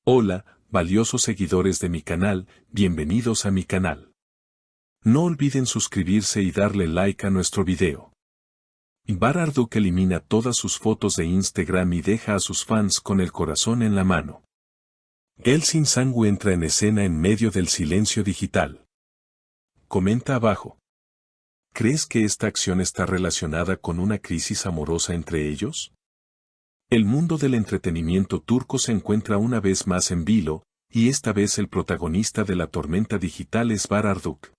Hola, valiosos seguidores de mi canal, bienvenidos a mi canal. No olviden suscribirse y darle like a nuestro video. Bararduk elimina todas sus fotos de Instagram y deja a sus fans con el corazón en la mano. Elsin Sangu entra en escena en medio del silencio digital. Comenta abajo. ¿Crees que esta acción está relacionada con una crisis amorosa entre ellos? El mundo del entretenimiento turco se encuentra una vez más en vilo, y esta vez el protagonista de la tormenta digital es Bararduk.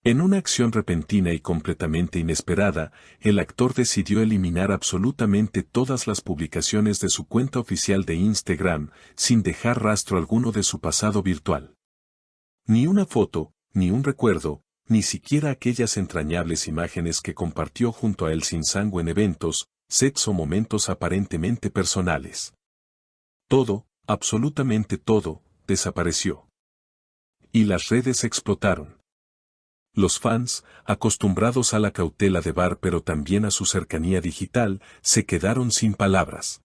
En una acción repentina y completamente inesperada, el actor decidió eliminar absolutamente todas las publicaciones de su cuenta oficial de Instagram, sin dejar rastro alguno de su pasado virtual. Ni una foto, ni un recuerdo, ni siquiera aquellas entrañables imágenes que compartió junto a Elsin Sangu en eventos, sets o momentos aparentemente personales. Todo, absolutamente todo, desapareció. Y las redes explotaron. Los fans, acostumbrados a la cautela de Bar pero también a su cercanía digital, se quedaron sin palabras.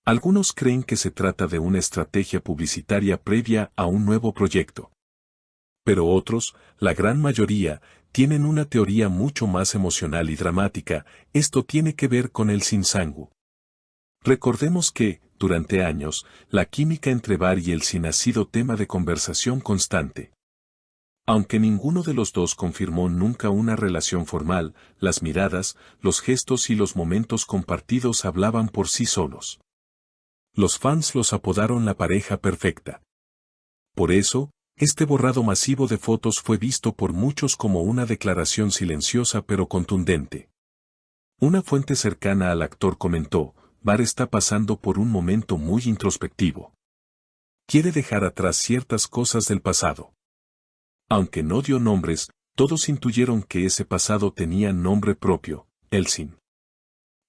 Algunos creen que se trata de una estrategia publicitaria previa a un nuevo proyecto. Pero otros, la gran mayoría, tienen una teoría mucho más emocional y dramática. Esto tiene que ver con Elsin Sangu. Recordemos que, durante años, la química entre Bar y Elsin ha sido tema de conversación constante. Aunque ninguno de los dos confirmó nunca una relación formal, las miradas, los gestos y los momentos compartidos hablaban por sí solos. Los fans los apodaron la pareja perfecta. Por eso, este borrado masivo de fotos fue visto por muchos como una declaración silenciosa pero contundente. Una fuente cercana al actor comentó, Bar está pasando por un momento muy introspectivo. Quiere dejar atrás ciertas cosas del pasado. Aunque no dio nombres, todos intuyeron que ese pasado tenía nombre propio, Elsin.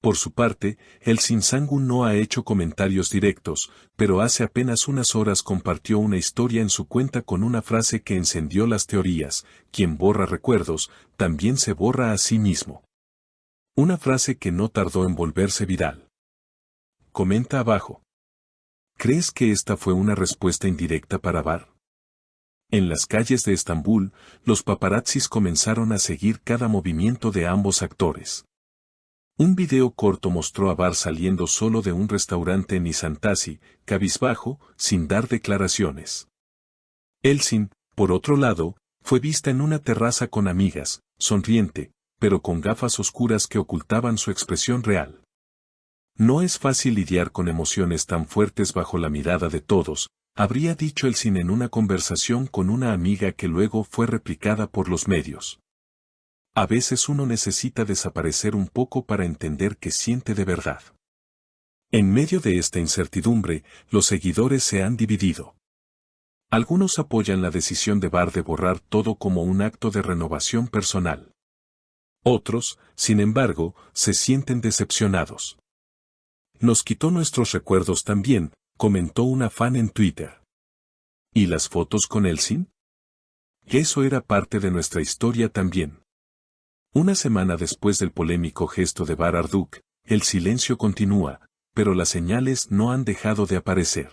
Por su parte, Elsin Sangu no ha hecho comentarios directos, pero hace apenas unas horas compartió una historia en su cuenta con una frase que encendió las teorías: quien borra recuerdos, también se borra a sí mismo. Una frase que no tardó en volverse viral. Comenta abajo. ¿Crees que esta fue una respuesta indirecta para Bar? En las calles de Estambul, los paparazzis comenzaron a seguir cada movimiento de ambos actores. Un video corto mostró a Bar saliendo solo de un restaurante en Nişantaşı, cabizbajo, sin dar declaraciones. Elsin, por otro lado, fue vista en una terraza con amigas, sonriente, pero con gafas oscuras que ocultaban su expresión real. No es fácil lidiar con emociones tan fuertes bajo la mirada de todos, habría dicho Elsin en una conversación con una amiga que luego fue replicada por los medios. A veces uno necesita desaparecer un poco para entender qué siente de verdad. En medio de esta incertidumbre, los seguidores se han dividido. Algunos apoyan la decisión de Bar de borrar todo como un acto de renovación personal. Otros, sin embargo, se sienten decepcionados. Nos quitó nuestros recuerdos también, comentó una fan en Twitter. ¿Y las fotos con Elsin? Eso era parte de nuestra historia también. Una semana después del polémico gesto de Bararduk, el silencio continúa, pero las señales no han dejado de aparecer.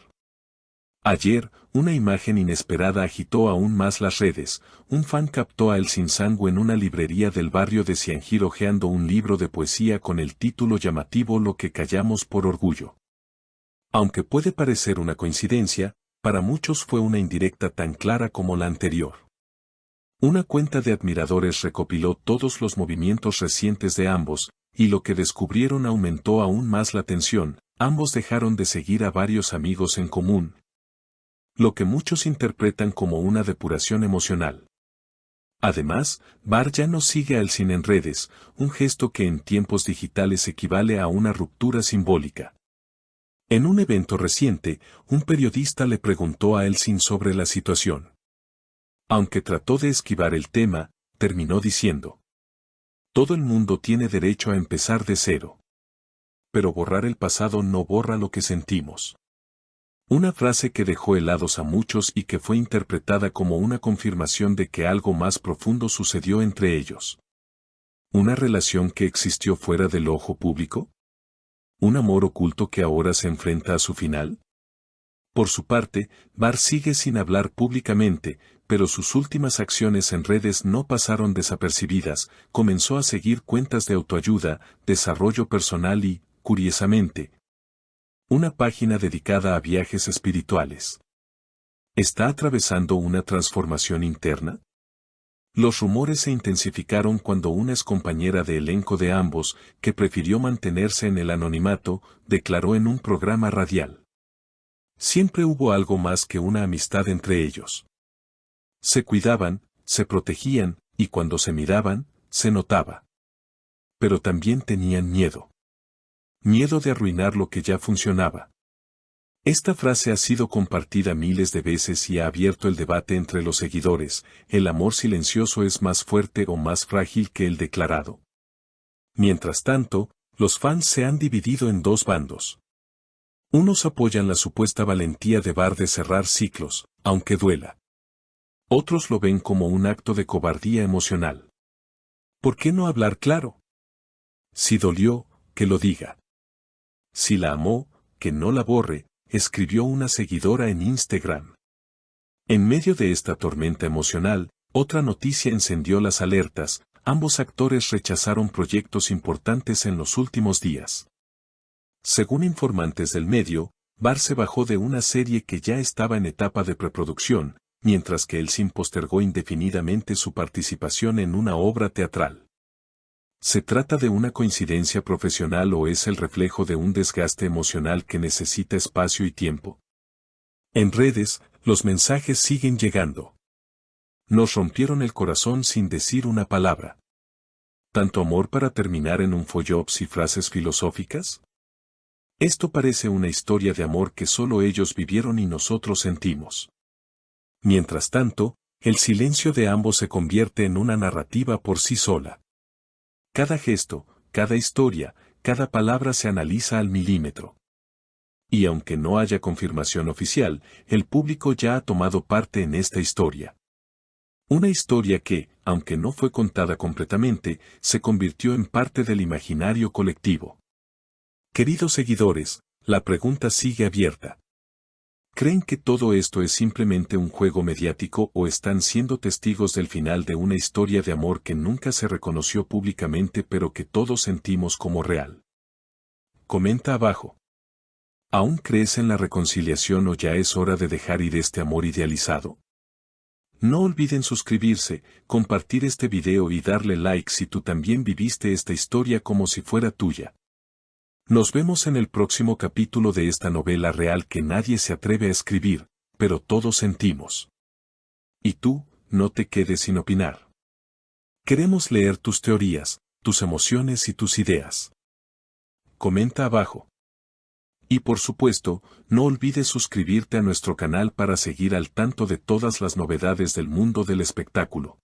Ayer, una imagen inesperada agitó aún más las redes. Un fan captó a Elsin Sangu en una librería del barrio de Siangir hojeando un libro de poesía con el título llamativo Lo que callamos por orgullo. Aunque puede parecer una coincidencia, para muchos fue una indirecta tan clara como la anterior. Una cuenta de admiradores recopiló todos los movimientos recientes de ambos, y lo que descubrieron aumentó aún más la tensión. Ambos dejaron de seguir a varios amigos en común, lo que muchos interpretan como una depuración emocional. Además, Bar ya no sigue a Elsin en redes, un gesto que en tiempos digitales equivale a una ruptura simbólica. En un evento reciente, un periodista le preguntó a Elsin sobre la situación. Aunque trató de esquivar el tema, terminó diciendo: todo el mundo tiene derecho a empezar de cero. Pero borrar el pasado no borra lo que sentimos. Una frase que dejó helados a muchos y que fue interpretada como una confirmación de que algo más profundo sucedió entre ellos. ¿Una relación que existió fuera del ojo público? ¿Un amor oculto que ahora se enfrenta a su final? Por su parte, Bar sigue sin hablar públicamente, pero sus últimas acciones en redes no pasaron desapercibidas, comenzó a seguir cuentas de autoayuda, desarrollo personal y, curiosamente, una página dedicada a viajes espirituales. ¿Está atravesando una transformación interna? Los rumores se intensificaron cuando una excompañera de elenco de ambos, que prefirió mantenerse en el anonimato, declaró en un programa radial: siempre hubo algo más que una amistad entre ellos. Se cuidaban, se protegían, y cuando se miraban, se notaba. Pero también tenían miedo. Miedo de arruinar lo que ya funcionaba. Esta frase ha sido compartida miles de veces y ha abierto el debate entre los seguidores: ¿el amor silencioso es más fuerte o más frágil que el declarado? Mientras tanto, los fans se han dividido en dos bandos. Unos apoyan la supuesta valentía de Bar de cerrar ciclos, aunque duela. Otros lo ven como un acto de cobardía emocional. ¿Por qué no hablar claro? Si dolió, que lo diga. Si la amó, que no la borre, escribió una seguidora en Instagram. En medio de esta tormenta emocional, otra noticia encendió las alertas: ambos actores rechazaron proyectos importantes en los últimos días. Según informantes del medio, Bar se bajó de una serie que ya estaba en etapa de preproducción, mientras que Elsin postergó indefinidamente su participación en una obra teatral. ¿Se trata de una coincidencia profesional o es el reflejo de un desgaste emocional que necesita espacio y tiempo? En redes, los mensajes siguen llegando. Nos rompieron el corazón sin decir una palabra. ¿Tanto amor para terminar en un follops y frases filosóficas? Esto parece una historia de amor que solo ellos vivieron y nosotros sentimos. Mientras tanto, el silencio de ambos se convierte en una narrativa por sí sola. Cada gesto, cada historia, cada palabra se analiza al milímetro. Y aunque no haya confirmación oficial, el público ya ha tomado parte en esta historia. Una historia que, aunque no fue contada completamente, se convirtió en parte del imaginario colectivo. Queridos seguidores, la pregunta sigue abierta. ¿Creen que todo esto es simplemente un juego mediático o están siendo testigos del final de una historia de amor que nunca se reconoció públicamente pero que todos sentimos como real? Comenta abajo. ¿Aún crees en la reconciliación o ya es hora de dejar ir este amor idealizado? No olviden suscribirse, compartir este video y darle like si tú también viviste esta historia como si fuera tuya. Nos vemos en el próximo capítulo de esta novela real que nadie se atreve a escribir, pero todos sentimos. Y tú, no te quedes sin opinar. Queremos leer tus teorías, tus emociones y tus ideas. Comenta abajo. Y por supuesto, no olvides suscribirte a nuestro canal para seguir al tanto de todas las novedades del mundo del espectáculo.